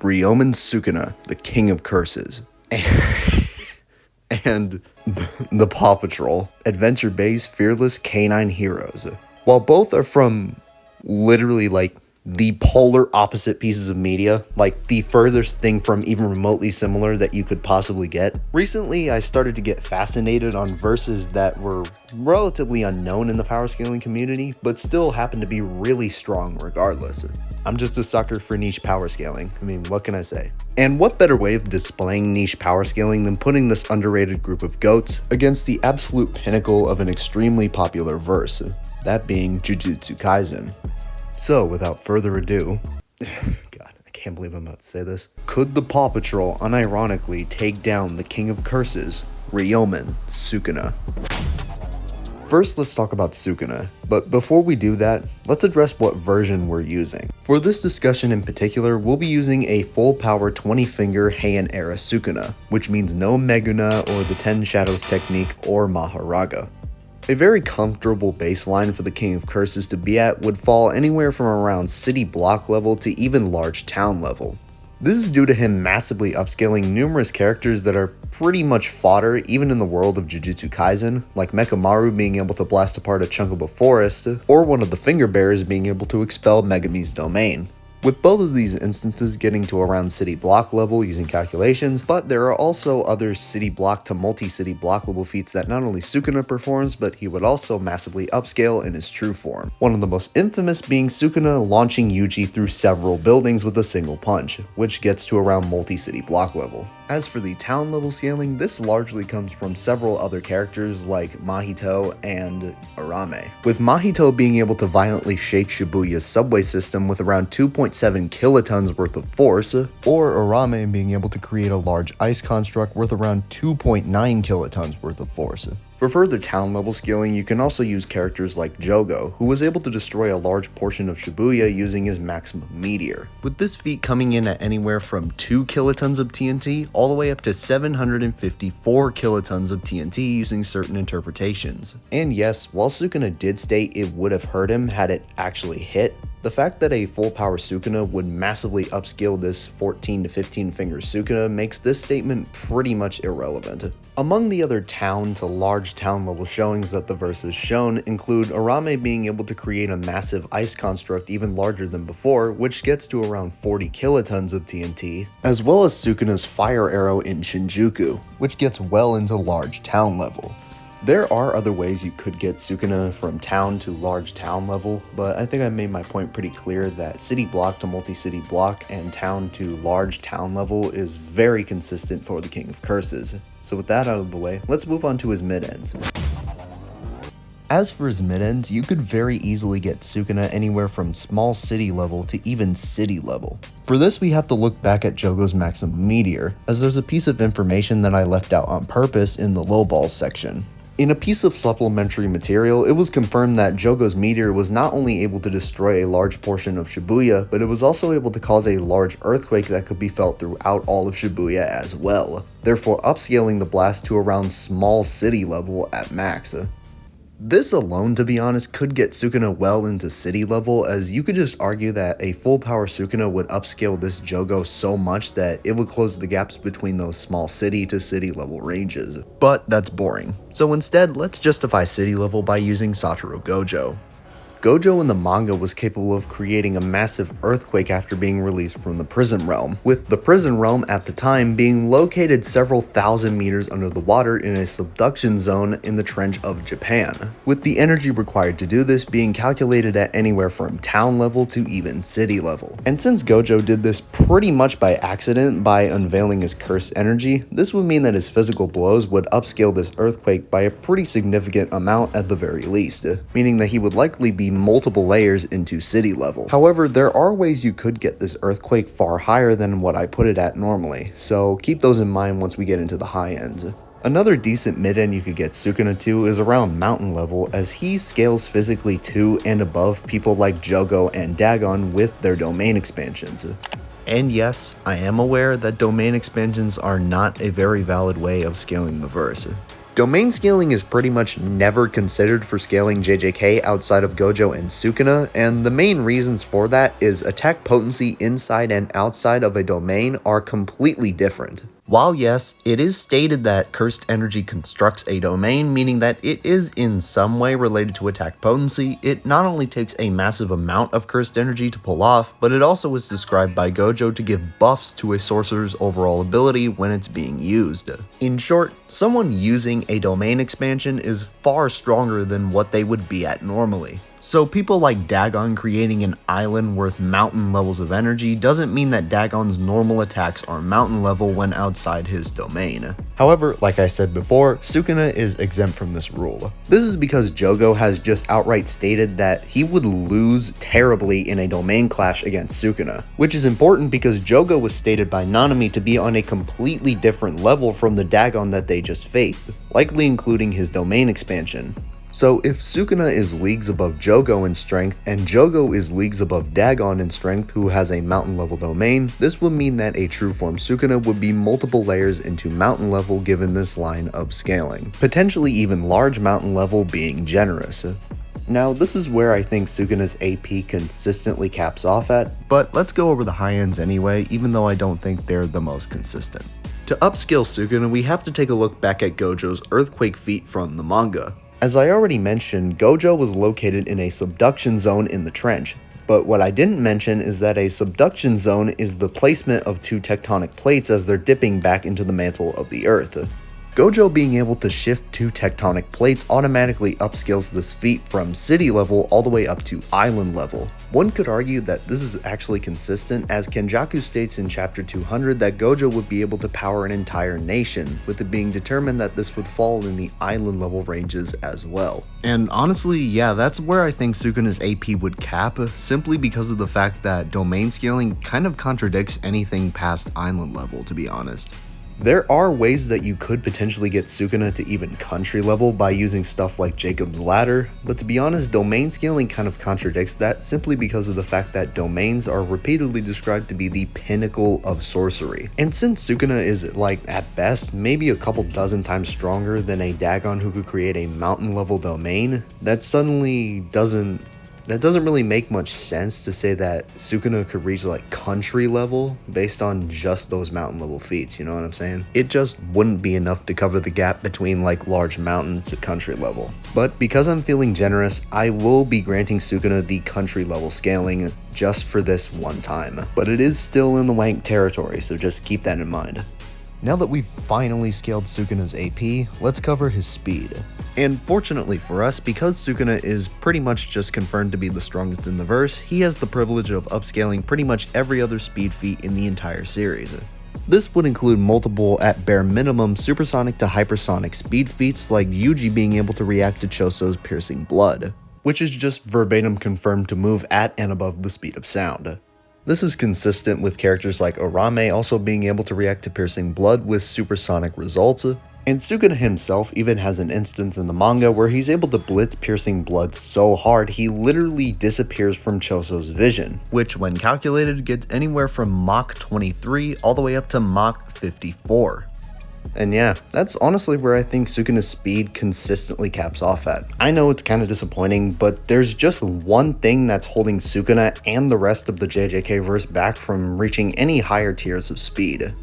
Ryomen Sukuna, the king of curses, and the Paw Patrol, adventure-based fearless canine heroes. While both are from literally like the polar opposite pieces of media, like the furthest thing from even remotely similar that you could possibly get. Recently, I started to get fascinated on verses that were relatively unknown in the power scaling community, but still happen to be really strong regardless. I'm just a sucker for niche power scaling. I mean, what can I say? And what better way of displaying niche power scaling than putting this underrated group of goats against the absolute pinnacle of an extremely popular verse, that being Jujutsu Kaisen. So, without further ado, God, I can't believe I'm about to say this. Could the Paw Patrol unironically take down the king of curses, Ryomen Sukuna? First, let's talk about Sukuna, but before we do that, let's address what version we're using. For this discussion in particular, we'll be using a full power 20-finger Heian era Sukuna, which means no Meguna or the 10 Shadows technique or Maharaga. A very comfortable baseline for the King of Curses to be at would fall anywhere from around city block level to even large town level. This is due to him massively upscaling numerous characters that are pretty much fodder even in the world of Jujutsu Kaisen, like Mekamaru being able to blast apart a chunk of a forest, or one of the finger bearers being able to expel Megami's domain. With both of these instances getting to around city block level using calculations, but there are also other city block to multi-city block level feats that not only Sukuna performs, but he would also massively upscale in his true form. One of the most infamous being Sukuna launching Yuji through several buildings with a single punch, which gets to around multi-city block level. As for the town level scaling, this largely comes from several other characters like Mahito and Arame, with Mahito being able to violently shake Shibuya's subway system with around 2.7 kilotons worth of force, or Arame being able to create a large ice construct worth around 2.9 kilotons worth of force. For further town level scaling, you can also use characters like Jogo, who was able to destroy a large portion of Shibuya using his maximum meteor, with this feat coming in at anywhere from 2 kilotons of TNT all the way up to 754 kilotons of TNT using certain interpretations. And yes, while Sukuna did state it would have hurt him had it actually hit, the fact that a full power Sukuna would massively upscale this 14 to 15 finger Sukuna makes this statement pretty much irrelevant. Among the other town to large town level showings that the verse has shown include Arame being able to create a massive ice construct even larger than before, which gets to around 40 kilotons of TNT, as well as Sukuna's fire arrow in Shinjuku, which gets well into large town level. There are other ways you could get Sukuna from town to large town level, but I think I made my point pretty clear that city block to multi-city block and town to large town level is very consistent for the King of Curses. So with that out of the way, let's move on to his mid-ends. As for his mid-ends, you could very easily get Sukuna anywhere from small city level to even city level. For this, we have to look back at Jogo's maximum meteor, as there's a piece of information that I left out on purpose in the lowballs section. In a piece of supplementary material, it was confirmed that Jogo's meteor was not only able to destroy a large portion of Shibuya, but it was also able to cause a large earthquake that could be felt throughout all of Shibuya as well, therefore upscaling the blast to around small city level at max. This alone, to be honest, could get Sukuna well into city level, as you could just argue that a full power Sukuna would upscale this Jogo so much that it would close the gaps between those small city to city level ranges. But that's boring. So instead, let's justify city level by using Satoru Gojo. Gojo in the manga was capable of creating a massive earthquake after being released from the prison realm, with the prison realm at the time being located several thousand meters under the water in a subduction zone in the trench of Japan, with the energy required to do this being calculated at anywhere from town level to even city level. And since Gojo did this pretty much by accident by unveiling his cursed energy, this would mean that his physical blows would upscale this earthquake by a pretty significant amount at the very least, meaning that he would likely be multiple layers into city level. However, there are ways you could get this earthquake far higher than what I put it at normally, so keep those in mind once we get into the high ends. Another decent mid-end you could get Sukuna to is around mountain level, as he scales physically to and above people like Jogo and Dagon with their domain expansions. And yes, I am aware that domain expansions are not a very valid way of scaling the verse. Domain scaling is pretty much never considered for scaling JJK outside of Gojo and Sukuna, and the main reasons for that is attack potency inside and outside of a domain are completely different. While yes, it is stated that cursed energy constructs a domain, meaning that it is in some way related to attack potency, it not only takes a massive amount of cursed energy to pull off, but it also is described by Gojo to give buffs to a sorcerer's overall ability when it's being used. In short, someone using a domain expansion is far stronger than what they would be at normally. So people like Dagon creating an island worth mountain levels of energy doesn't mean that Dagon's normal attacks are mountain level when outside his domain. However, like I said before, Sukuna is exempt from this rule. This is because Jogo has just outright stated that he would lose terribly in a domain clash against Sukuna, which is important because Jogo was stated by Nanami to be on a completely different level from the Dagon that they just faced, likely including his domain expansion. So if Sukuna is leagues above Jogo in strength, and Jogo is leagues above Dagon in strength who has a mountain level domain, this would mean that a true form Sukuna would be multiple layers into mountain level given this line of scaling, potentially even large mountain level being generous. Now this is where I think Sukuna's AP consistently caps off at, but let's go over the high ends anyway, even though I don't think they're the most consistent. To upscale Sukuna, we have to take a look back at Gojo's earthquake feat from the manga. As I already mentioned, Gojo was located in a subduction zone in the trench, but what I didn't mention is that a subduction zone is the placement of two tectonic plates as they're dipping back into the mantle of the earth. Gojo being able to shift two tectonic plates automatically upscales this feat from city level all the way up to island level. One could argue that this is actually consistent, as Kenjaku states in chapter 200 that Gojo would be able to power an entire nation, with it being determined that this would fall in the island level ranges as well. And honestly, yeah, that's where I think Sukuna's AP would cap, simply because of the fact that domain scaling kind of contradicts anything past island level, to be honest. There are ways that you could potentially get Sukuna to even country level by using stuff like Jacob's Ladder, but to be honest, domain scaling kind of contradicts that simply because of the fact that domains are repeatedly described to be the pinnacle of sorcery. And since Sukuna is, like, at best, maybe a couple dozen times stronger than a Dagon who could create a mountain level domain, that suddenly doesn't really make much sense to say that Sukuna could reach like country level based on just those mountain level feats, you know what I'm saying? It just wouldn't be enough to cover the gap between like large mountain to country level. But because I'm feeling generous, I will be granting Sukuna the country level scaling just for this one time. But it is still in the wank territory, so just keep that in mind. Now that we've finally scaled Sukuna's AP, let's cover his speed. And fortunately for us, because Sukuna is pretty much just confirmed to be the strongest in the verse, he has the privilege of upscaling pretty much every other speed feat in the entire series. This would include multiple, at bare minimum, supersonic to hypersonic speed feats like Yuji being able to react to Choso's piercing blood, which is just verbatim confirmed to move at and above the speed of sound. This is consistent with characters like Orame also being able to react to piercing blood with supersonic results, and Sukuna himself even has an instance in the manga where he's able to blitz piercing blood so hard he literally disappears from Choso's vision, which when calculated gets anywhere from Mach 23 all the way up to Mach 54. And yeah, that's honestly where I think Sukuna's speed consistently caps off at. I know it's kind of disappointing, but there's just one thing that's holding Sukuna and the rest of the JJK verse back from reaching any higher tiers of speed.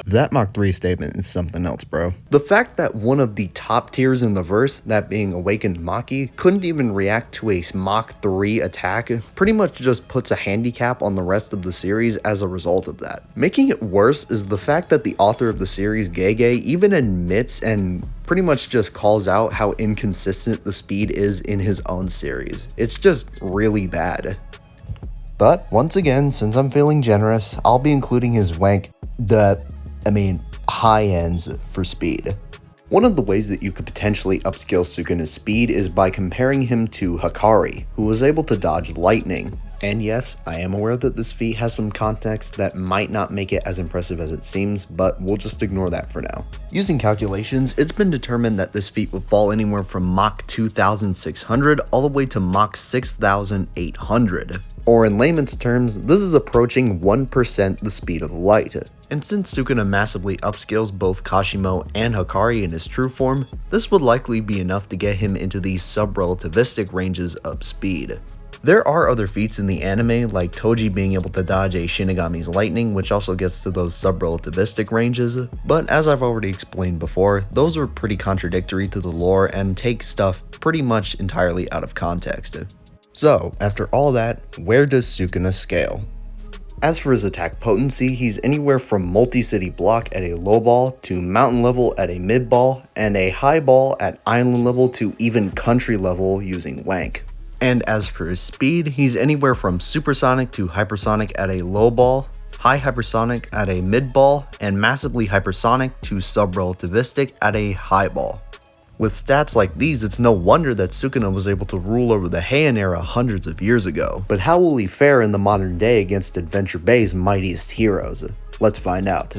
That Mach 3 statement is something else, bro. The fact that one of the top tiers in the verse, that being Awakened Maki, couldn't even react to a Mach 3 attack pretty much just puts a handicap on the rest of the series as a result of that. Making it worse is the fact that the author of the series, Gege, even admits and pretty much just calls out how inconsistent the speed is in his own series. It's just really bad. But once again, since I'm feeling generous, I'll be including his high ends for speed. One of the ways that you could potentially upscale Sukuna's speed is by comparing him to Hakari, who was able to dodge lightning. And yes, I am aware that this feat has some context that might not make it as impressive as it seems, but we'll just ignore that for now. Using calculations, it's been determined that this feat would fall anywhere from Mach 2600 all the way to Mach 6800. Or in layman's terms, this is approaching 1% the speed of light. And since Sukuna massively upscales both Kashimo and Hakari in his true form, this would likely be enough to get him into the sub-relativistic ranges of speed. There are other feats in the anime, like Toji being able to dodge a Shinigami's lightning, which also gets to those sub-relativistic ranges, but as I've already explained before, those are pretty contradictory to the lore and take stuff pretty much entirely out of context. So, after all that, where does Sukuna scale? As for his attack potency, he's anywhere from multi-city block at a low ball to mountain level at a mid ball, and a high ball at island level to even country level using Wank. And as for his speed, he's anywhere from supersonic to hypersonic at a low ball, high hypersonic at a mid ball, and massively hypersonic to sub-relativistic at a high ball. With stats like these, it's no wonder that Sukuna was able to rule over the Heian era hundreds of years ago. But how will he fare in the modern day against Adventure Bay's mightiest heroes? Let's find out.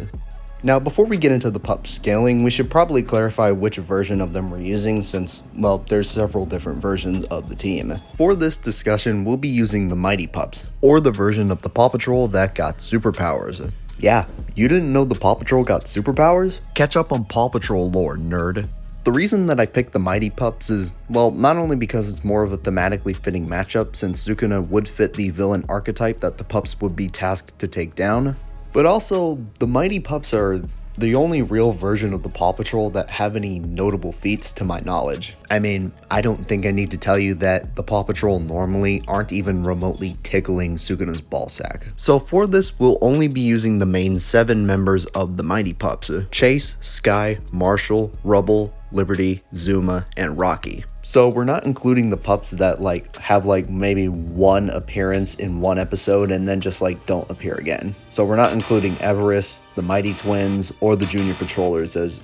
Now, before we get into the pup scaling, we should probably clarify which version of them we're using since, well, there's several different versions of the team. For this discussion, we'll be using the Mighty Pups, or the version of the Paw Patrol that got superpowers. Yeah, you didn't know the Paw Patrol got superpowers? Catch up on Paw Patrol lore, nerd. The reason that I picked the Mighty Pups is, well, not only because it's more of a thematically fitting matchup since Sukuna would fit the villain archetype that the pups would be tasked to take down, but also, the Mighty Pups are the only real version of the Paw Patrol that have any notable feats to my knowledge. I mean, I don't think I need to tell you that the Paw Patrol normally aren't even remotely tickling Sukuna's ballsack. So for this, we'll only be using the main 7 members of the Mighty Pups: Chase, Sky, Marshall, Rubble, Liberty, Zuma, and Rocky. So we're not including the pups that have maybe one appearance in one episode and then just don't appear again. So we're not including Everest, the Mighty Twins, or the Junior Patrollers as,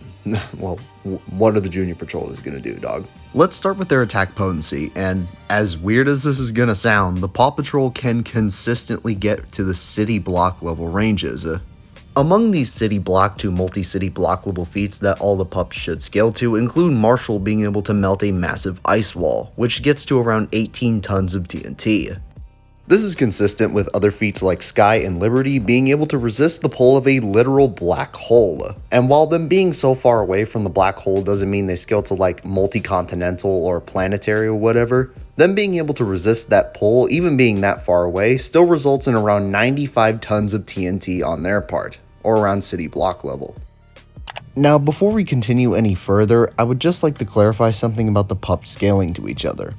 well, what are the Junior Patrollers gonna do, dog? Let's start with their attack potency, and as weird as this is gonna sound, the Paw Patrol can consistently get to the city block level ranges. Among these city block to multi-city block level feats that all the pups should scale to include Marshall being able to melt a massive ice wall, which gets to around 18 tons of TNT. This is consistent with other feats like Sky and Liberty being able to resist the pull of a literal black hole. And while them being so far away from the black hole doesn't mean they scale to multi-continental or planetary or whatever, them being able to resist that pull, even being that far away, still results in around 95 tons of TNT on their part, or around city block level. Now, before we continue any further, I would just like to clarify something about the pups scaling to each other.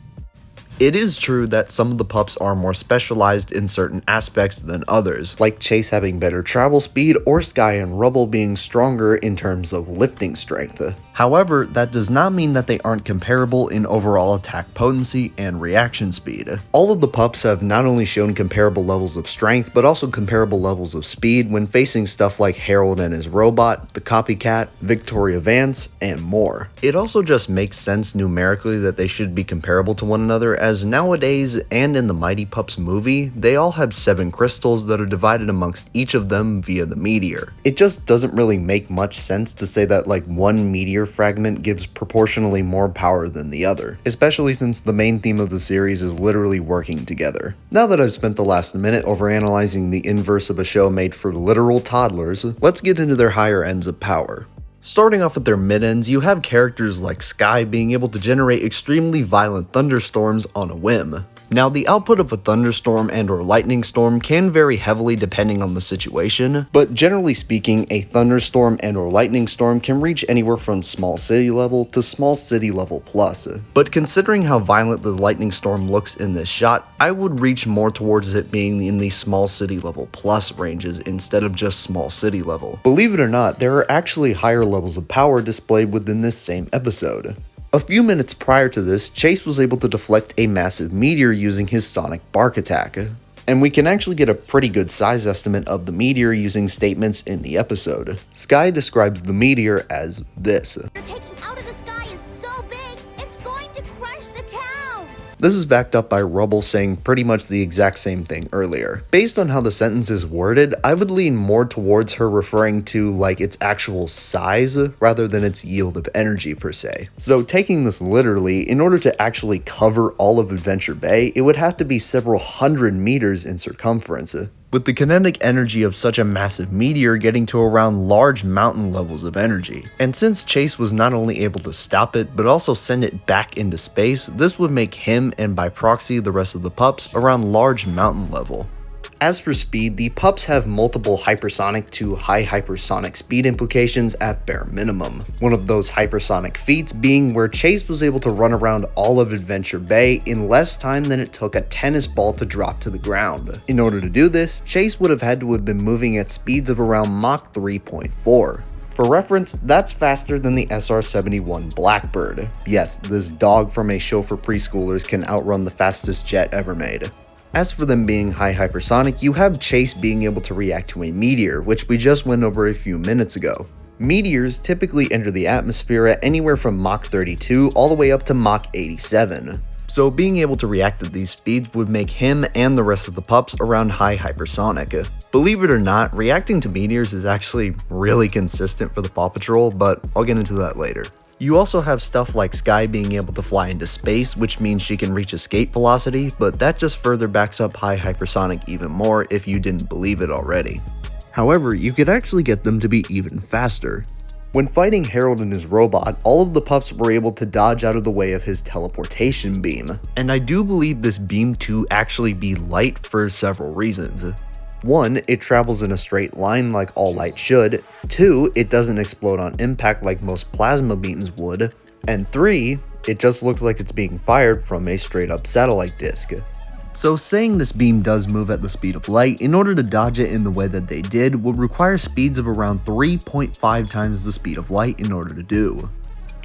It is true that some of the pups are more specialized in certain aspects than others, like Chase having better travel speed or Sky and Rubble being stronger in terms of lifting strength. However, that does not mean that they aren't comparable in overall attack potency and reaction speed. All of the pups have not only shown comparable levels of strength, but also comparable levels of speed when facing stuff like Harold and his robot, the Copycat, Victoria Vance, and more. It also just makes sense numerically that they should be comparable to one another, as nowadays, and in the Mighty Pups movie, they all have 7 crystals that are divided amongst each of them via the meteor. It just doesn't really make much sense to say that one meteor fragment gives proportionally more power than the other, especially since the main theme of the series is literally working together. Now that I've spent the last minute overanalyzing the inverse of a show made for literal toddlers, let's get into their higher ends of power. Starting off with their mid-ends, you have characters like Sky being able to generate extremely violent thunderstorms on a whim. Now, the output of a thunderstorm and or lightning storm can vary heavily depending on the situation, but generally speaking, a thunderstorm and or lightning storm can reach anywhere from small city level to small city level plus. But considering how violent the lightning storm looks in this shot, I would reach more towards it being in the small city level plus ranges instead of just small city level. Believe it or not, there are actually higher levels of power displayed within this same episode. A few minutes prior to this, Chase was able to deflect a massive meteor using his sonic bark attack. And we can actually get a pretty good size estimate of the meteor using statements in the episode. Sky describes the meteor as this. This is backed up by Rubble saying pretty much the exact same thing earlier. Based on how the sentence is worded, I would lean more towards her referring to its actual size rather than its yield of energy per se. So taking this literally, in order to actually cover all of Adventure Bay, it would have to be several hundred meters in circumference. with the kinetic energy of such a massive meteor getting to around large mountain levels of energy. And since Chase was not only able to stop it, but also send it back into space, this would make him, and by proxy the rest of the pups, around large mountain level. As for speed, the pups have multiple hypersonic to high hypersonic speed implications at bare minimum. One of those hypersonic feats being where Chase was able to run around all of Adventure Bay in less time than it took a tennis ball to drop to the ground. In order to do this, Chase would have had to have been moving at speeds of around Mach 3.4. For reference, that's faster than the SR-71 Blackbird. Yes, this dog from a show for preschoolers can outrun the fastest jet ever made. As for them being high hypersonic, you have Chase being able to react to a meteor, which we just went over a few minutes ago. Meteors typically enter the atmosphere at anywhere from Mach 32 all the way up to Mach 87. So being able to react at these speeds would make him and the rest of the pups around high hypersonic. Believe it or not, reacting to meteors is actually really consistent for the Paw Patrol, but I'll get into that later. You also have stuff like Sky being able to fly into space, which means she can reach escape velocity, but that just further backs up high hypersonic even more if you didn't believe it already. However, you could actually get them to be even faster. When fighting Harold and his robot, all of the pups were able to dodge out of the way of his teleportation beam, and I do believe this beam to actually be light for several reasons. 1, it travels in a straight line like all light should. 2, it doesn't explode on impact like most plasma beams would. And 3, it just looks like it's being fired from a straight up satellite disk. So saying this beam does move at the speed of light, in order to dodge it in the way that they did would require speeds of around 3.5 times the speed of light in order to do.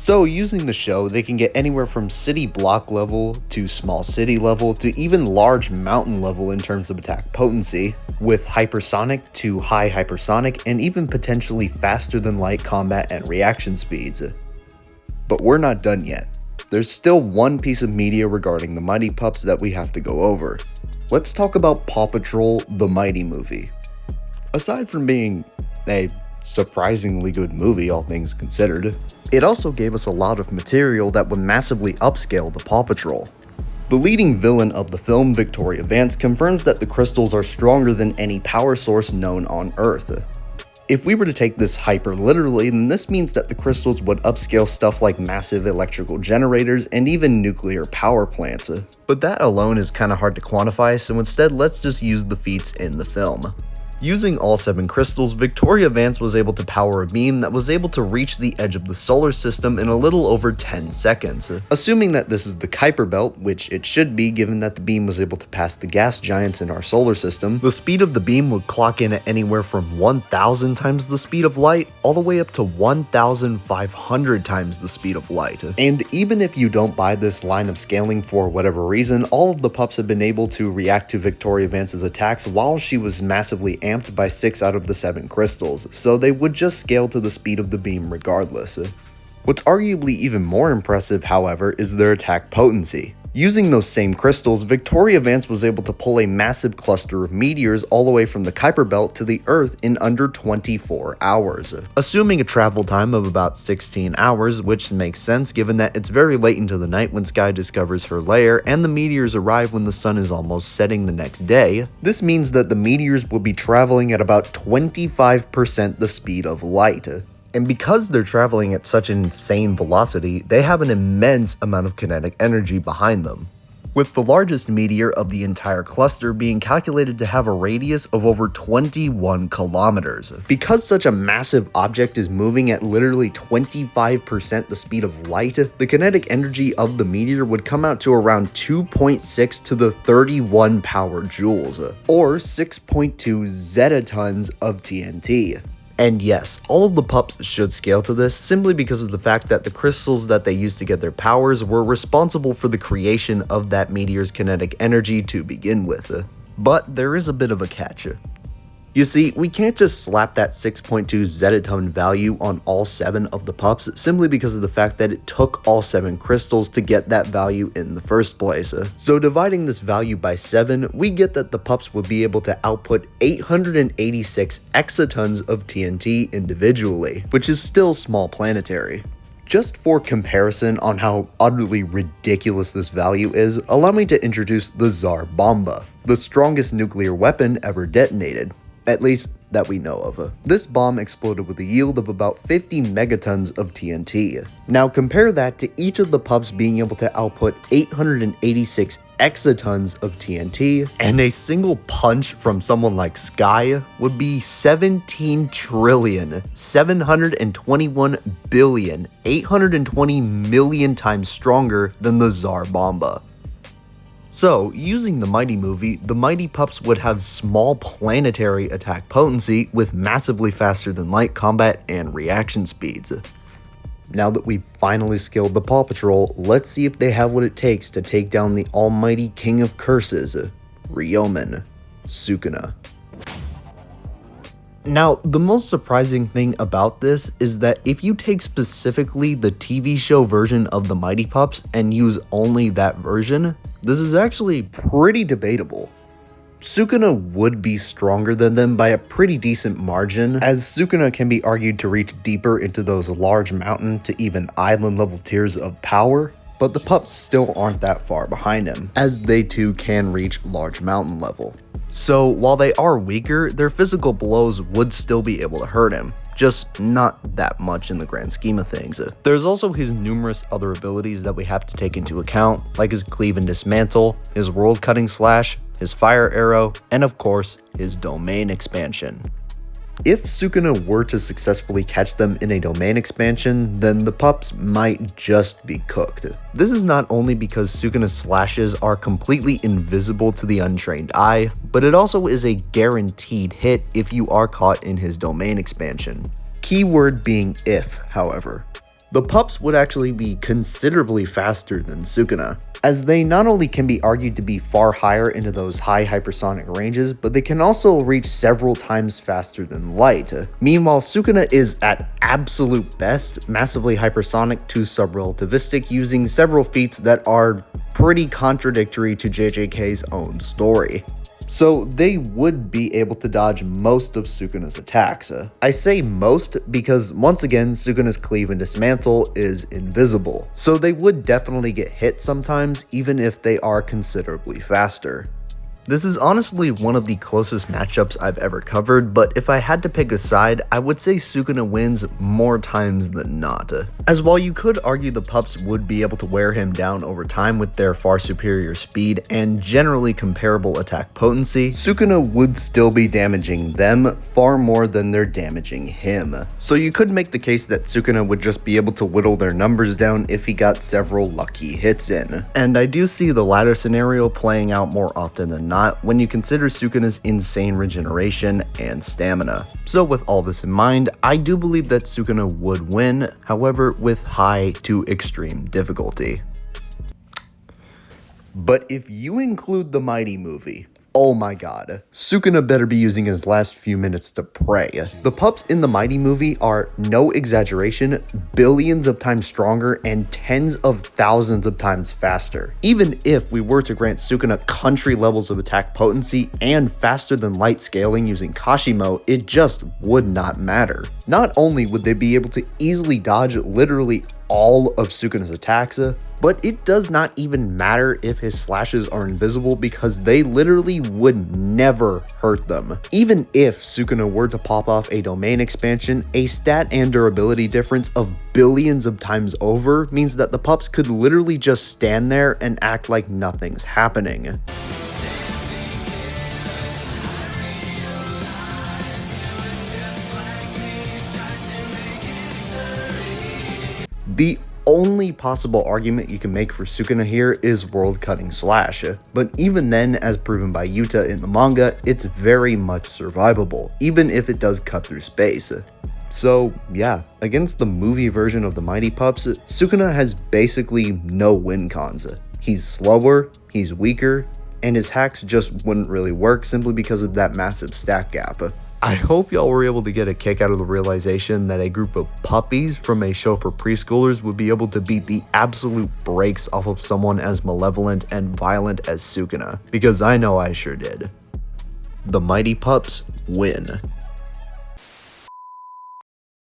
So using the show, they can get anywhere from city block level to small city level to even large mountain level in terms of attack potency, with hypersonic to high hypersonic and even potentially faster than light combat and reaction speeds. But we're not done yet. There's still one piece of media regarding the Mighty Pups that we have to go over. Let's talk about Paw Patrol: The Mighty Movie. Aside from being a surprisingly good movie, all things considered, it also gave us a lot of material that would massively upscale the Paw Patrol. The leading villain of the film, Victoria Vance, confirms that the crystals are stronger than any power source known on Earth. If we were to take this hyper literally, then this means that the crystals would upscale stuff like massive electrical generators and even nuclear power plants. But that alone is kinda hard to quantify, so instead let's just use the feats in the film. Using all 7 crystals, Victoria Vance was able to power a beam that was able to reach the edge of the solar system in a little over 10 seconds. Assuming that this is the Kuiper Belt, which it should be given that the beam was able to pass the gas giants in our solar system, the speed of the beam would clock in at anywhere from 1,000 times the speed of light all the way up to 1,500 times the speed of light. And even if you don't buy this line of scaling for whatever reason, all of the pups have been able to react to Victoria Vance's attacks while she was massively amped by 6 out of the 7 crystals, so they would just scale to the speed of the beam regardless. What's arguably even more impressive, however, is their attack potency. Using those same crystals, Victoria Vance was able to pull a massive cluster of meteors all the way from the Kuiper Belt to the Earth in under 24 hours. Assuming a travel time of about 16 hours, which makes sense given that it's very late into the night when Sky discovers her lair and the meteors arrive when the sun is almost setting the next day, this means that the meteors will be traveling at about 25% the speed of light. And because they're traveling at such an insane velocity, they have an immense amount of kinetic energy behind them, with the largest meteor of the entire cluster being calculated to have a radius of over 21 kilometers. Because such a massive object is moving at literally 25% the speed of light, the kinetic energy of the meteor would come out to around 2.6 to the 31 power joules, or 6.2 zetatons of TNT. And yes, all of the pups should scale to this simply because of the fact that the crystals that they used to get their powers were responsible for the creation of that meteor's kinetic energy to begin with. But there is a bit of a catch. You see, we can't just slap that 6.2 zettaton value on all 7 of the pups simply because of the fact that it took all 7 crystals to get that value in the first place. So dividing this value by 7, we get that the pups would be able to output 886 exatons of TNT individually, which is still small planetary. Just for comparison on how utterly ridiculous this value is, allow me to introduce the Tsar Bomba, the strongest nuclear weapon ever detonated, at least that we know of. This bomb exploded with a yield of about 50 megatons of TNT. Now compare that to each of the pups being able to output 886 exatons of TNT, and a single punch from someone like Sky would be 17,721,820,000,000 times stronger than the Tsar Bomba. So, using the Mighty movie, the Mighty Pups would have small planetary attack potency with massively faster than light combat and reaction speeds. Now that we've finally skilled the Paw Patrol, let's see if they have what it takes to take down the almighty king of curses, Ryomen, Sukuna. Now, the most surprising thing about this is that if you take specifically the TV show version of the Mighty Pups and use only that version, this is actually pretty debatable. Sukuna would be stronger than them by a pretty decent margin, as Sukuna can be argued to reach deeper into those large mountain to even island level tiers of power, but the pups still aren't that far behind him, as they too can reach large mountain level. So while they are weaker, their physical blows would still be able to hurt him, just not that much in the grand scheme of things. There's also his numerous other abilities that we have to take into account, like his cleave and dismantle, his world cutting slash, his fire arrow, and of course, his domain expansion. If Sukuna were to successfully catch them in a domain expansion, then the pups might just be cooked. This is not only because Sukuna's slashes are completely invisible to the untrained eye, but it also is a guaranteed hit if you are caught in his domain expansion. Keyword being if, however. The pups would actually be considerably faster than Sukuna, as they not only can be argued to be far higher into those high hypersonic ranges, but they can also reach several times faster than light. Meanwhile, Sukuna is at absolute best massively hypersonic to subrelativistic, using several feats that are pretty contradictory to JJK's own story. So they would be able to dodge most of Sukuna's attacks. I say most because once again, Sukuna's cleave and dismantle is invisible. So they would definitely get hit sometimes, even if they are considerably faster. This is honestly one of the closest matchups I've ever covered, but if I had to pick a side, I would say Sukuna wins more times than not. As while you could argue the pups would be able to wear him down over time with their far superior speed and generally comparable attack potency, Sukuna would still be damaging them far more than they're damaging him. So you could make the case that Sukuna would just be able to whittle their numbers down if he got several lucky hits in. And I do see the latter scenario playing out more often than not when you consider Sukuna's insane regeneration and stamina. So with all this in mind, I do believe that Sukuna would win, however with high to extreme difficulty. But if you include the Mighty movie, oh my god, Sukuna better be using his last few minutes to pray. The pups in the Mighty movie are, no exaggeration, billions of times stronger and tens of thousands of times faster. Even if we were to grant Sukuna country levels of attack potency and faster than light scaling using Kashimo, it just would not matter. Not only would they be able to easily dodge literally all of Sukuna's attacks, but it does not even matter if his slashes are invisible because they literally would never hurt them. Even if Sukuna were to pop off a domain expansion, a stat and durability difference of billions of times over means that the pups could literally just stand there and act like nothing's happening. The only possible argument you can make for Sukuna here is world cutting slash, but even then, as proven by Yuta in the manga, it's very much survivable, even if it does cut through space. So yeah, against the movie version of the Mighty Pups, Sukuna has basically no win cons. He's slower, he's weaker, and his hacks just wouldn't really work simply because of that massive stat gap. I hope y'all were able to get a kick out of the realization that a group of puppies from a show for preschoolers would be able to beat the absolute brakes off of someone as malevolent and violent as Sukuna, because I know I sure did. The Mighty Pups win.